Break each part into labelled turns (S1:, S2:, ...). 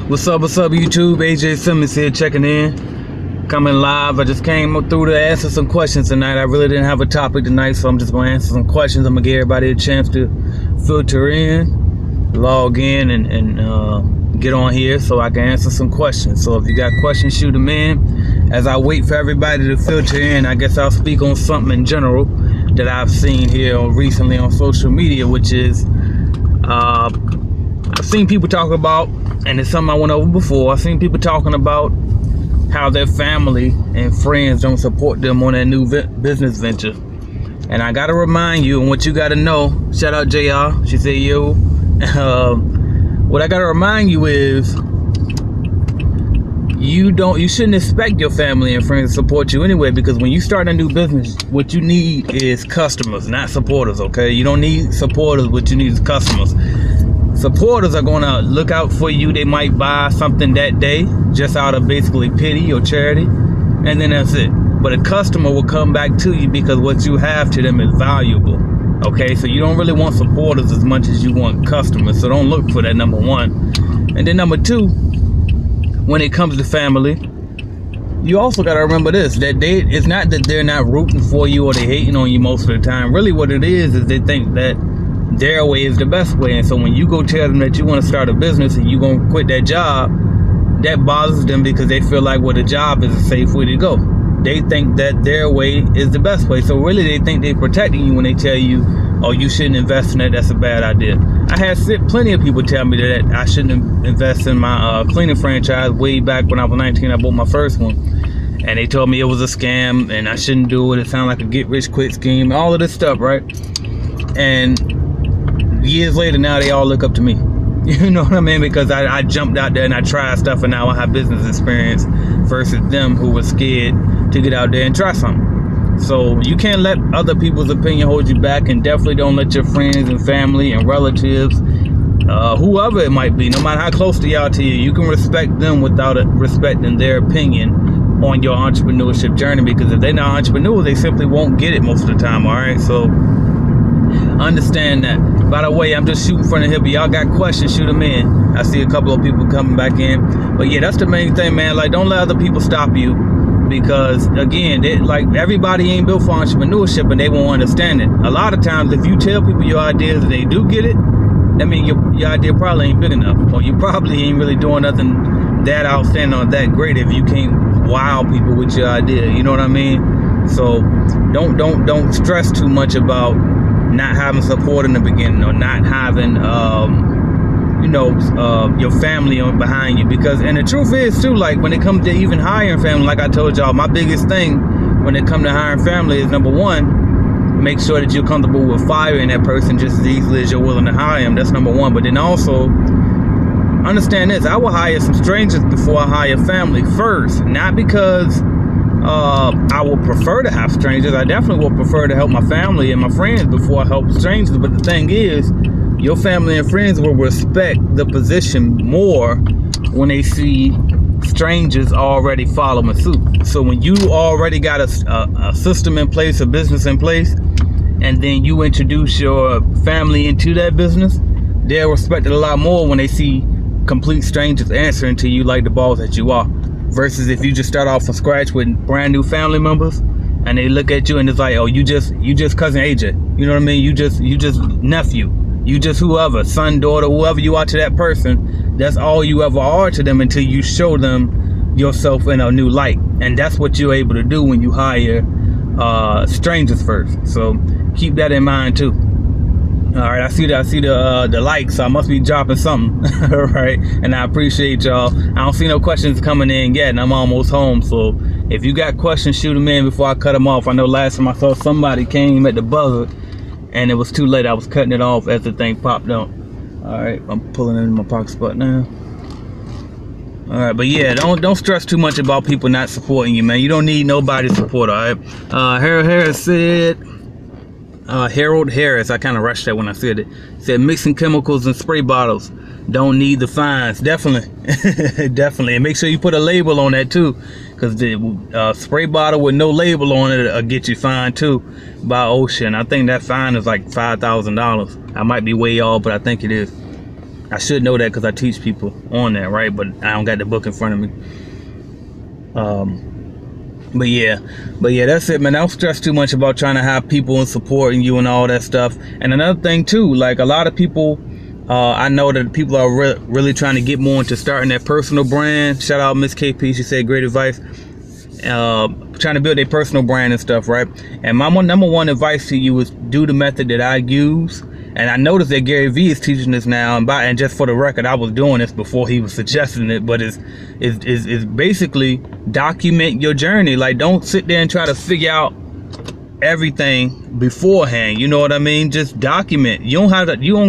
S1: What's up, YouTube? AJ Simmons here, checking in. Coming live. I just came through to answer some questions tonight. I really didn't have a topic tonight, so I'm just going to answer some questions. I'm going to give everybody a chance to filter in, log in, and get on here so I can answer some questions. So if you got questions, shoot them in. As I wait for everybody to filter in, I guess I'll speak on something in general that I've seen here recently on social media, which is I've seen people talk about, and it's something I went over before, I've seen people talking about how their family and friends don't support them on that new business venture. And I gotta remind you, and what you gotta know, shout out JR, she said yo, what I gotta remind you is you shouldn't expect your family and friends to support you anyway, because when you start a new business, what you need is customers, not supporters, okay? You don't need supporters, what you need is customers. Supporters are gonna look out for you. They might buy something that day just out of basically pity or charity, and then that's it. But a customer will come back to you because what you have to them is valuable, okay? So you don't really want supporters as much as you want customers, so don't look for that, number one. And then number two, when it comes to family, you also got to remember this, that it's not that they're not rooting for you or they hating on you most of the time. Really what it is they think that their way is the best way. And so when you go tell them that you want to start a business and you're going to quit that job, that bothers them because they feel like, well, the job is a safe way to go. They think that their way is the best way. So really they think they're protecting you when they tell you, oh, you shouldn't invest in that, that's a bad idea. I had plenty of people tell me that I shouldn't invest in my cleaning franchise. Way back when I was 19, I bought my first one. And they told me it was a scam and I shouldn't do it. It sounded like a get-rich-quick scheme, all of this stuff, right? And years later, now they all look up to me. You know what I mean? Because I jumped out there and I tried stuff, and now I have business experience versus them who were scared to get out there and try something. So you can't let other people's opinion hold you back, and definitely don't let your friends and family and relatives, whoever it might be, no matter how close they are to you, you can respect them without respecting their opinion on your entrepreneurship journey, because if they're not entrepreneurs, they simply won't get it most of the time. All right, so understand that. By the way, I'm just shooting from the hip. Y'all got questions, shoot them in. I see a couple of people coming back in, but yeah, that's the main thing, man. Like, don't let other people stop you, because again, like, everybody ain't built for entrepreneurship and they won't understand it. A lot of times, if you tell people your ideas and they do get it, that means your idea probably ain't big enough, or you probably ain't really doing nothing that outstanding or that great if you can't wow people with your idea. You know what I mean? So don't stress too much about not having support in the beginning, or not having your family on behind you, because, and the truth is too, like, when it comes to even hiring family, like I told y'all, my biggest thing when it comes to hiring family is, number one, make sure that you're comfortable with firing that person just as easily as you're willing to hire them. That's number one. But then also understand this, I will hire some strangers before I hire family first, not because I will prefer to have strangers. I definitely will prefer to help my family and my friends before I help strangers. But the thing is, your family and friends will respect the position more when they see strangers already following suit. So when you already got a system in place, a business in place, and then you introduce your family into that business, they'll respect it a lot more when they see complete strangers answering to you like the boss that you are. Versus if you just start off from scratch with brand new family members, and they look at you and it's like, oh, you just cousin AJ. You know what I mean? You just nephew. You just whoever, son, daughter, whoever you are to that person. That's all you ever are to them until you show them yourself in a new light. And that's what you're able to do when you hire strangers first. So keep that in mind too. All right, I see the likes, so I must be dropping something. All right, and I appreciate y'all. I don't see no questions coming in yet, and I'm almost home. So if you got questions, shoot them in before I cut them off. I know last time I saw somebody came at the buzzer, and it was too late. I was cutting it off as the thing popped up. All right, I'm pulling it in my pocket spot now. All right, but yeah, don't stress too much about people not supporting you, man. You don't need nobody's support. All right. Harold Harris, I kind of rushed that when I said it, said mixing chemicals and spray bottles don't need the fines. Definitely. Definitely. And make sure you put a label on that too, because the spray bottle with no label on it will get you fined too by OSHA. I think that fine is like $5,000. I might be way off, but I think it is. I should know that because I teach people on that, right? But I don't got the book in front of me. But yeah, that's it, man. Don't stress too much about trying to have people and supporting you and all that stuff. And another thing too, like a lot of people, I know that people are really trying to get more into starting their personal brand. Shout out Miss KP, she said great advice. Trying to build a personal brand and stuff, right? And my number one advice to you is do the method that I use. And I noticed that Gary Vee is teaching this now, and just for the record, I was doing this before he was suggesting it, but it's basically document your journey. Like, don't sit there and try to figure out everything beforehand. You know what I mean? Just document. You don't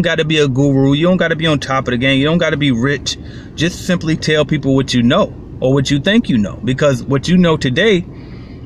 S1: got to be a guru. You don't got to be on top of the game. You don't got to be rich. Just simply tell people what you know or what you think you know, because what you know today,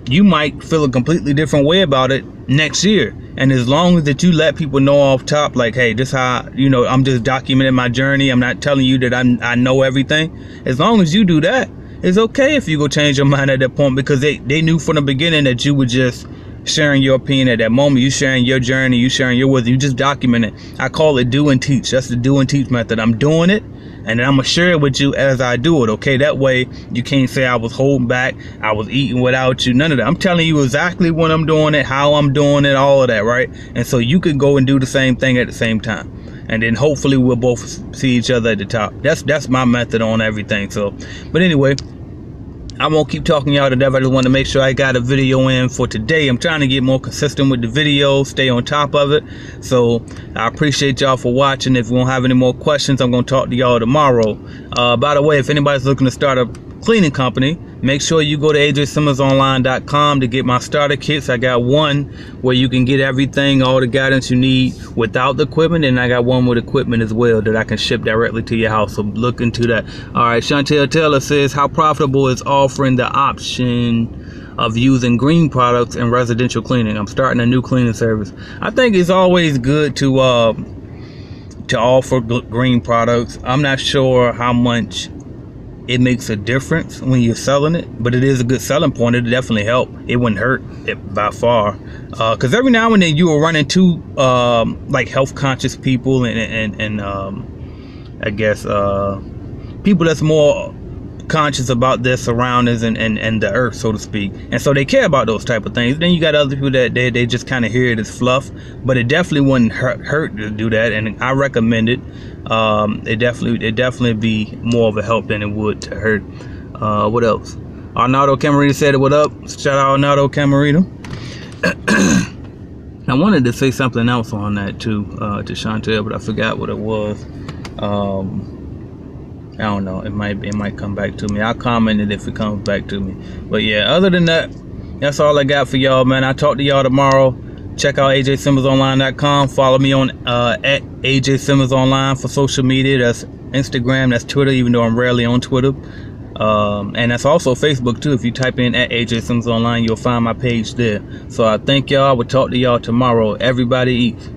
S1: you might feel a completely different way about it next year. And as long as that you let people know off top, like, hey, this how, you know, I'm just documenting my journey. I'm not telling you that I know everything. As long as you do that, it's okay if you go change your mind at that point, because they knew from the beginning that you were just sharing your opinion at that moment. You sharing your journey, you sharing your wisdom, you just document it. I call it do and teach. That's the do and teach method. I'm doing it, and then I'm gonna share it with you as I do it, okay? That way you can't say I was holding back, I was eating without you, none of that. I'm telling you exactly when I'm doing it, how I'm doing it, all of that, right? And so you can go and do the same thing at the same time, and then hopefully we'll both see each other at the top. That's my method on everything. So, but anyway, I won't keep talking y'all to death. I just want to make sure I got a video in for today. I'm trying to get more consistent with the video, stay on top of it. So I appreciate y'all for watching. If you don't have any more questions, I'm going to talk to y'all tomorrow. By the way, if anybody's looking to start a cleaning company, make sure you go to ajsimmonsonline.com to get my starter kits. I got one where you can get everything, all the guidance you need without the equipment, and I got one with equipment as well that I can ship directly to your house. So look into that. All right, Chantel Taylor says, how profitable is offering the option of using green products in residential cleaning? I'm starting a new cleaning service. I think it's always good to offer green products. I'm not sure how much it makes a difference when you're selling it, but it is a good selling point. It'll definitely help. It wouldn't hurt it by far, because every now and then you will run into like health conscious people and I guess people that's more conscious about their surroundings and the earth, so to speak, and so they care about those type of things. Then you got other people that they just kind of hear it as fluff, but it definitely wouldn't hurt to do that, and I recommend it. It definitely be more of a help than it would to hurt. What else? Arnaldo Camarita said, what up? Shout out Arnaldo Camarita. I wanted to say something else on that too, to Chantel, but I forgot what it was. I don't know. It might come back to me. I'll comment it if it comes back to me. But yeah, other than that, that's all I got for y'all, man. I'll talk to y'all tomorrow. Check out ajsimmonsonline.com. Follow me on at ajsimmonsonline for social media. That's Instagram, that's Twitter, even though I'm rarely on Twitter. And that's also Facebook too. If you type in at ajsimmonsonline, you'll find my page there. So I thank y'all. I will talk to y'all tomorrow. Everybody eat.